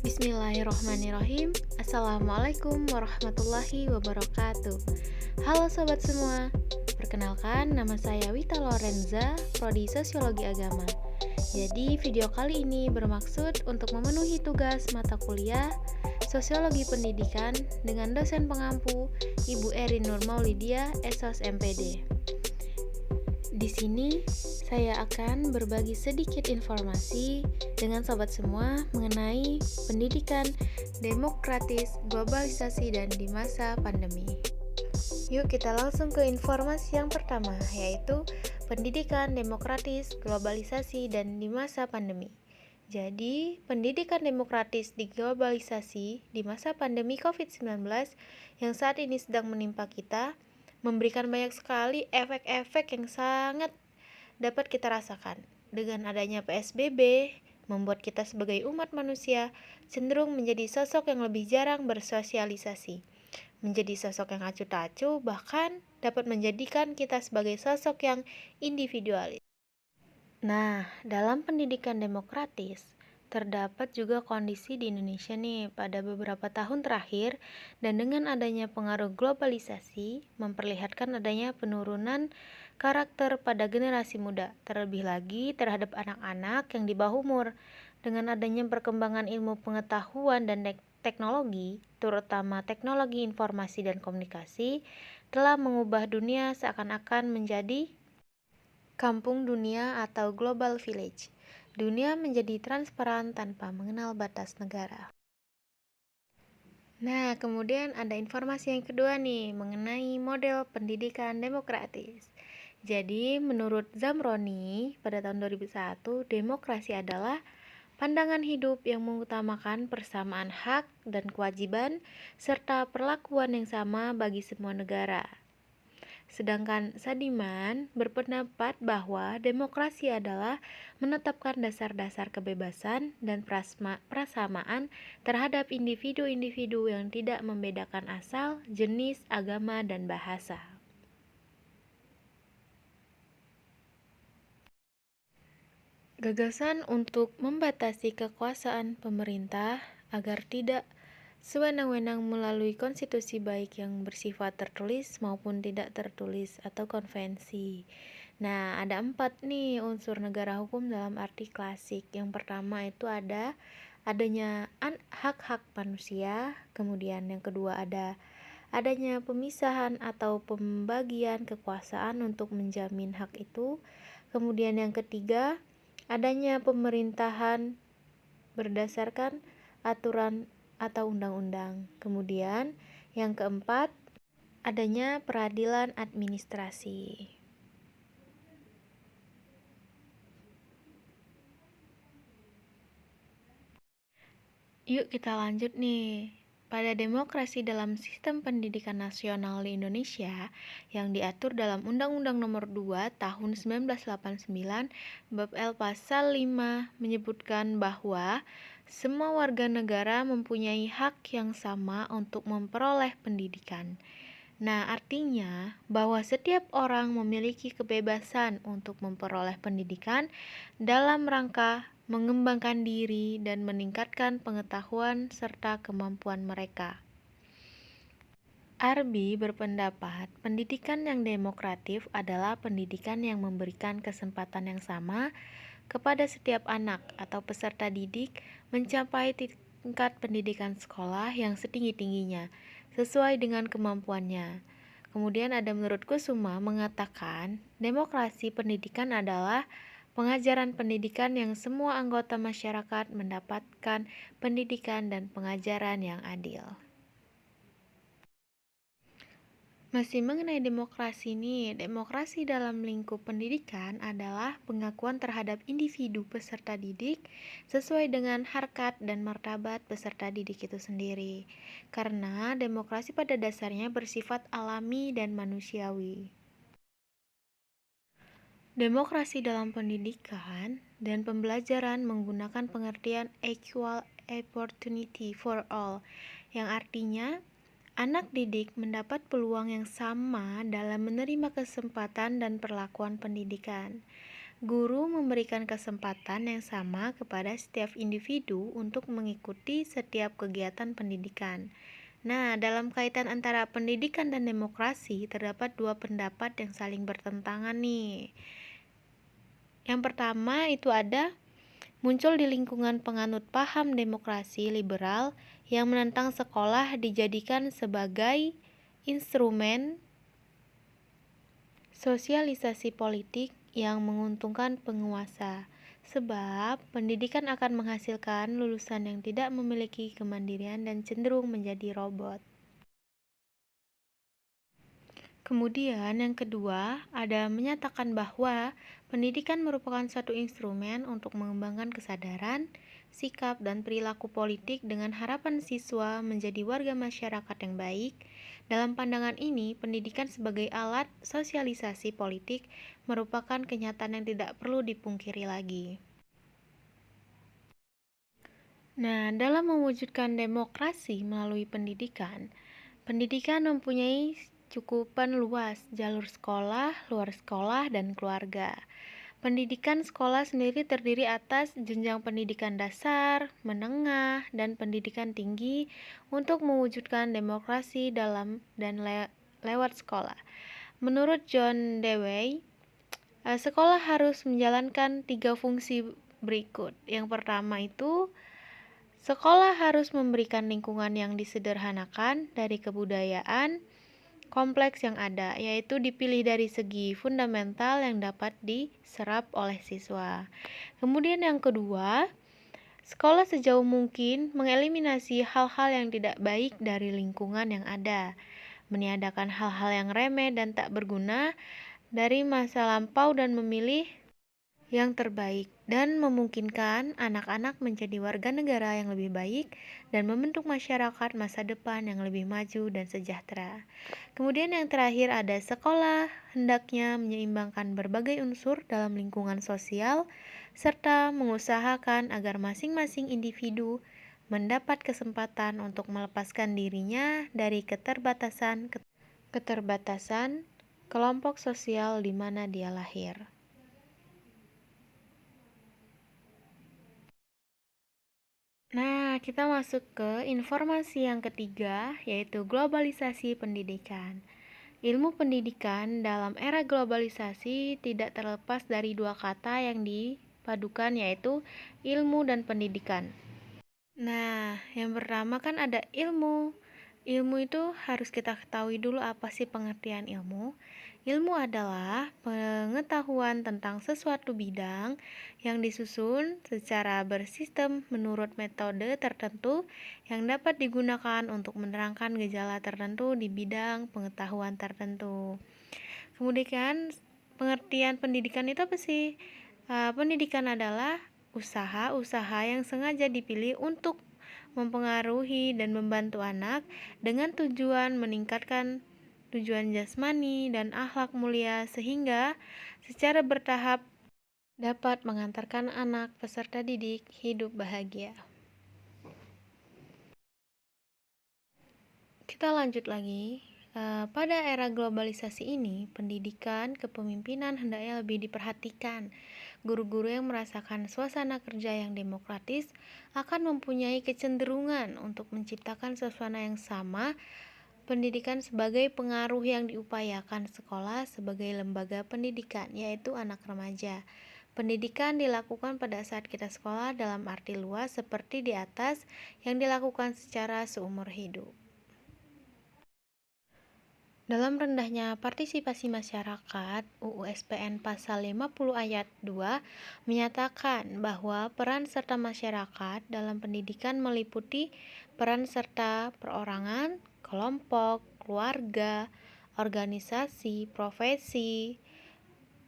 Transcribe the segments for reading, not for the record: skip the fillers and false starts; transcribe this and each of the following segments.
Bismillahirrohmanirrohim. Assalamualaikum warahmatullahi wabarakatuh. Halo sobat semua, perkenalkan nama saya Wita Lorenza, Prodi Sosiologi Agama. Jadi video kali ini bermaksud untuk memenuhi tugas mata kuliah Sosiologi Pendidikan dengan dosen pengampu Ibu Erin Nur Maulidia, SOS MPD. Di sini saya akan berbagi sedikit informasi dengan sobat semua mengenai pendidikan demokratis, globalisasi, dan di masa pandemi. Yuk kita langsung ke informasi yang pertama, yaitu pendidikan demokratis, globalisasi, dan di masa pandemi. Jadi, pendidikan demokratis di globalisasi di masa pandemi COVID-19 yang saat ini sedang menimpa kita memberikan banyak sekali efek-efek yang sangat dapat kita rasakan. Dengan adanya PSBB, membuat kita sebagai umat manusia cenderung menjadi sosok yang lebih jarang bersosialisasi, menjadi sosok yang acuh tak acuh, bahkan dapat menjadikan kita sebagai sosok yang individualis. Nah, dalam pendidikan demokratis, terdapat juga kondisi di Indonesia nih pada beberapa tahun terakhir, dan dengan adanya pengaruh globalisasi memperlihatkan adanya penurunan karakter pada generasi muda, terlebih lagi terhadap anak-anak yang di bawah umur. Dengan adanya perkembangan ilmu pengetahuan dan teknologi, terutama teknologi informasi dan komunikasi, telah mengubah dunia seakan-akan menjadi kampung dunia atau global village. Dunia menjadi transparan tanpa mengenal batas negara. Nah, kemudian ada informasi yang kedua nih mengenai model pendidikan demokratis. Jadi, menurut Zamroni pada tahun 2001, demokrasi adalah pandangan hidup yang mengutamakan persamaan hak dan kewajiban serta perlakuan yang sama bagi semua negara. Sedangkan Sadiman berpendapat bahwa demokrasi adalah menetapkan dasar-dasar kebebasan dan persamaan terhadap individu-individu yang tidak membedakan asal, jenis, agama, dan bahasa. Gagasan untuk membatasi kekuasaan pemerintah agar tidak sewenang-wenang melalui konstitusi baik yang bersifat tertulis maupun tidak tertulis atau konvensi. Nah, ada 4 nih unsur negara hukum dalam arti klasik. Yang pertama itu adanya hak-hak manusia, kemudian yang kedua adanya pemisahan atau pembagian kekuasaan untuk menjamin hak itu. Kemudian yang ketiga, adanya pemerintahan berdasarkan aturan atau undang-undang. Kemudian yang keempat, adanya peradilan administrasi. Yuk kita lanjut nih. Pada demokrasi dalam sistem pendidikan nasional di Indonesia yang diatur dalam Undang-Undang Nomor 2 Tahun 1989 Bab L Pasal 5 menyebutkan bahwa semua warga negara mempunyai hak yang sama untuk memperoleh pendidikan. Nah, artinya bahwa setiap orang memiliki kebebasan untuk memperoleh pendidikan dalam rangka mengembangkan diri dan meningkatkan pengetahuan serta kemampuan mereka. Arbi berpendapat pendidikan yang demokratif adalah pendidikan yang memberikan kesempatan yang sama kepada setiap anak atau peserta didik mencapai tingkat pendidikan sekolah yang setinggi-tingginya sesuai dengan kemampuannya. Kemudian ada menurut Kusuma mengatakan demokrasi pendidikan adalah pengajaran pendidikan yang semua anggota masyarakat mendapatkan pendidikan dan pengajaran yang adil. Masih mengenai demokrasi nih, demokrasi dalam lingkup pendidikan adalah pengakuan terhadap individu peserta didik sesuai dengan harkat dan martabat peserta didik itu sendiri. Karena demokrasi pada dasarnya bersifat alami dan manusiawi. Demokrasi dalam pendidikan dan pembelajaran menggunakan pengertian equal opportunity for all, yang artinya anak didik mendapat peluang yang sama dalam menerima kesempatan dan perlakuan pendidikan. Guru memberikan kesempatan yang sama kepada setiap individu untuk mengikuti setiap kegiatan pendidikan. Nah, dalam kaitan antara pendidikan dan demokrasi, terdapat dua pendapat yang saling bertentangan nih. Yang pertama itu ada muncul di lingkungan penganut paham demokrasi liberal yang menentang sekolah dijadikan sebagai instrumen sosialisasi politik yang menguntungkan penguasa, sebab pendidikan akan menghasilkan lulusan yang tidak memiliki kemandirian dan cenderung menjadi robot. Kemudian yang kedua, ada menyatakan bahwa pendidikan merupakan suatu instrumen untuk mengembangkan kesadaran, sikap, dan perilaku politik dengan harapan siswa menjadi warga masyarakat yang baik. Dalam pandangan ini, pendidikan sebagai alat sosialisasi politik merupakan kenyataan yang tidak perlu dipungkiri lagi. Nah, dalam mewujudkan demokrasi melalui pendidikan, pendidikan mempunyai cukupan luas jalur sekolah, luar sekolah, dan keluarga. Pendidikan sekolah sendiri terdiri atas jenjang pendidikan dasar, menengah, dan pendidikan tinggi untuk mewujudkan demokrasi dalam dan lewat sekolah. Menurut John Dewey, sekolah harus menjalankan 3 fungsi berikut. Yang pertama itu sekolah harus memberikan lingkungan yang disederhanakan dari kebudayaan kompleks yang ada, yaitu dipilih dari segi fundamental yang dapat diserap oleh siswa. Kemudian yang kedua, sekolah sejauh mungkin mengeliminasi hal-hal yang tidak baik dari lingkungan yang ada, meniadakan hal-hal yang remeh dan tak berguna dari masa lampau dan memilih yang terbaik dan memungkinkan anak-anak menjadi warga negara yang lebih baik dan membentuk masyarakat masa depan yang lebih maju dan sejahtera. Kemudian yang terakhir ada sekolah hendaknya menyeimbangkan berbagai unsur dalam lingkungan sosial serta mengusahakan agar masing-masing individu mendapat kesempatan untuk melepaskan dirinya dari keterbatasan kelompok sosial di mana dia lahir. Nah, kita masuk ke informasi yang ketiga, yaitu globalisasi pendidikan. Ilmu pendidikan dalam era globalisasi tidak terlepas dari dua kata yang dipadukan, yaitu ilmu dan pendidikan. Nah, yang pertama kan ada ilmu. Ilmu itu harus kita ketahui dulu apa sih pengertian ilmu. Ilmu adalah pengetahuan tentang sesuatu bidang yang disusun secara bersistem menurut metode tertentu yang dapat digunakan untuk menerangkan gejala tertentu di bidang pengetahuan tertentu. Kemudian pengertian pendidikan itu apa sih? Pendidikan adalah usaha-usaha yang sengaja dipilih untuk mempengaruhi dan membantu anak dengan tujuan meningkatkan tujuan jasmani dan akhlak mulia sehingga secara bertahap dapat mengantarkan anak peserta didik hidup bahagia. Kita lanjut lagi. Pada era globalisasi ini, pendidikan kepemimpinan hendaknya lebih diperhatikan. Guru-guru yang merasakan suasana kerja yang demokratis akan mempunyai kecenderungan untuk menciptakan suasana yang sama. Pendidikan sebagai pengaruh yang diupayakan sekolah sebagai lembaga pendidikan, yaitu anak remaja. Pendidikan dilakukan pada saat kita sekolah dalam arti luas seperti di atas yang dilakukan secara seumur hidup. Dalam rendahnya partisipasi masyarakat, UU SPN Pasal 50 Ayat 2 menyatakan bahwa peran serta masyarakat dalam pendidikan meliputi peran serta perorangan, kelompok, keluarga, organisasi, profesi,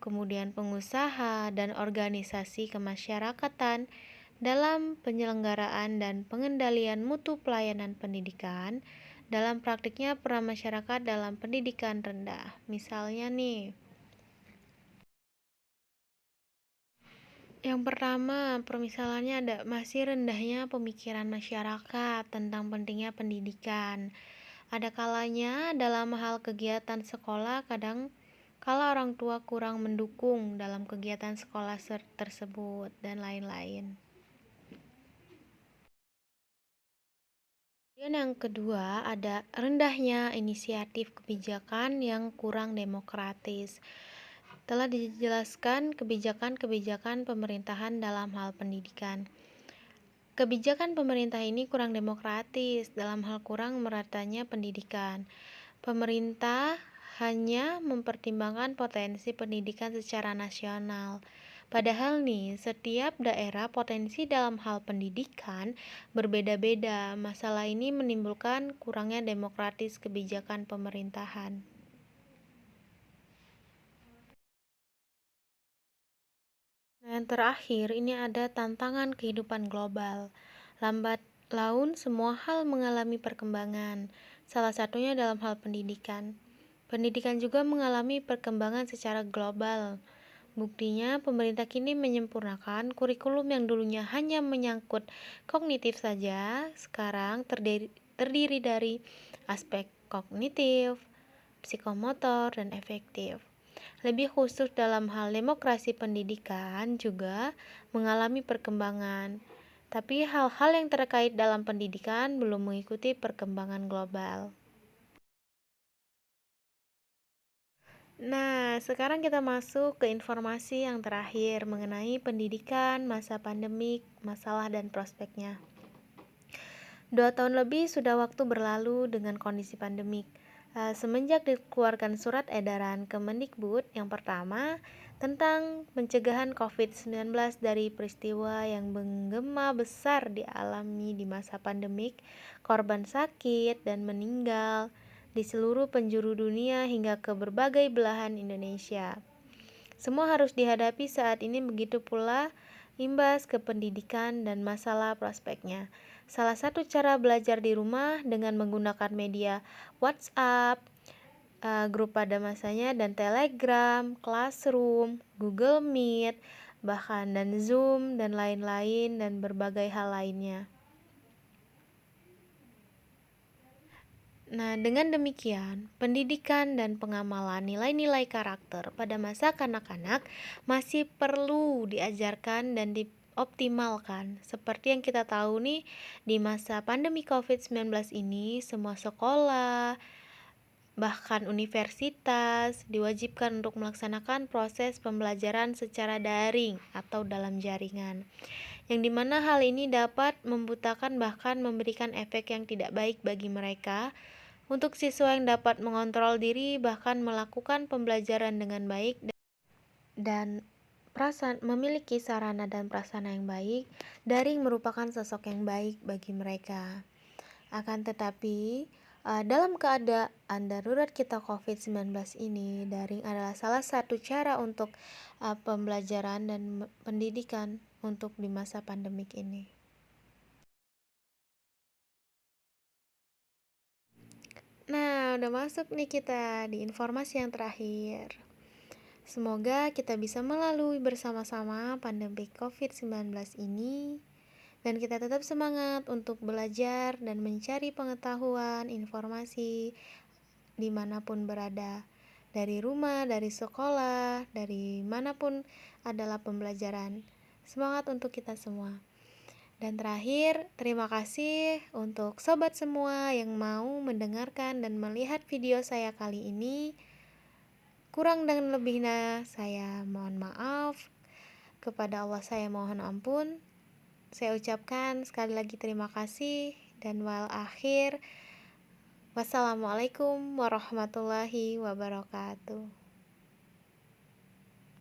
kemudian pengusaha, dan organisasi kemasyarakatan dalam penyelenggaraan dan pengendalian mutu pelayanan pendidikan. Dalam praktiknya peran masyarakat dalam pendidikan rendah. Misalnya nih, yang pertama, permisalannya ada masih rendahnya pemikiran masyarakat tentang pentingnya pendidikan. Ada kalanya dalam hal kegiatan sekolah kalau orang tua kurang mendukung dalam kegiatan sekolah tersebut, dan lain-lain. Kemudian yang kedua, ada rendahnya inisiatif kebijakan yang kurang demokratis. Telah dijelaskan kebijakan-kebijakan pemerintahan dalam hal pendidikan. Kebijakan pemerintah ini kurang demokratis dalam hal kurang meratanya pendidikan. Pemerintah hanya mempertimbangkan potensi pendidikan secara nasional. Padahal nih, setiap daerah potensi dalam hal pendidikan berbeda-beda. Masalah ini menimbulkan kurangnya demokratis kebijakan pemerintahan. Nah, yang terakhir, ini ada tantangan kehidupan global. Lambat laun, semua hal mengalami perkembangan, salah satunya dalam hal pendidikan. Pendidikan juga mengalami perkembangan secara global. Buktinya, pemerintah kini menyempurnakan kurikulum yang dulunya hanya menyangkut kognitif saja, sekarang terdiri dari aspek kognitif, psikomotor, dan efektif. Lebih khusus dalam hal demokrasi pendidikan juga mengalami perkembangan, tapi hal-hal yang terkait dalam pendidikan belum mengikuti perkembangan global. Nah, sekarang kita masuk ke informasi yang terakhir mengenai pendidikan, masa pandemik, masalah dan prospeknya. 2 tahun lebih sudah waktu berlalu dengan kondisi pandemik. Semenjak dikeluarkan surat edaran Kemendikbud yang pertama tentang pencegahan COVID-19 dari peristiwa yang menggema besar dialami di masa pandemik, korban sakit dan meninggal di seluruh penjuru dunia hingga ke berbagai belahan Indonesia. Semua harus dihadapi saat ini, begitu pula imbas ke pendidikan dan masalah prospeknya. Salah satu cara belajar di rumah dengan menggunakan media WhatsApp, grup pada masanya, dan Telegram, Classroom, Google Meet, bahkan dan Zoom, dan lain-lain, dan berbagai hal lainnya. Nah, dengan demikian, pendidikan dan pengamalan nilai-nilai karakter pada masa kanak-kanak masih perlu diajarkan dan dioptimalkan. Seperti yang kita tahu nih, di masa pandemi COVID-19 ini, semua sekolah, bahkan universitas, diwajibkan untuk melaksanakan proses pembelajaran secara daring atau dalam jaringan, yang dimana hal ini dapat membutakan bahkan memberikan efek yang tidak baik bagi mereka. Untuk siswa yang dapat mengontrol diri bahkan melakukan pembelajaran dengan baik dan memiliki sarana dan prasarana yang baik, daring merupakan sosok yang baik bagi mereka. Akan tetapi, dalam keadaan darurat kita COVID-19 ini, daring adalah salah satu cara untuk pembelajaran dan pendidikan untuk di masa pandemik ini. Nah, udah masuk nih kita di informasi yang terakhir. Semoga kita bisa melalui bersama-sama pandemi COVID-19 ini, dan kita tetap semangat untuk belajar dan mencari pengetahuan, informasi dimanapun berada. Dari rumah, dari sekolah, dari manapun adalah pembelajaran. Semangat untuk kita semua. Dan terakhir, terima kasih untuk sobat semua yang mau mendengarkan dan melihat video saya kali ini. Kurang dan lebihnya saya mohon maaf. Kepada Allah saya mohon ampun. Saya ucapkan sekali lagi terima kasih. Dan wal akhir, wassalamualaikum warahmatullahi wabarakatuh.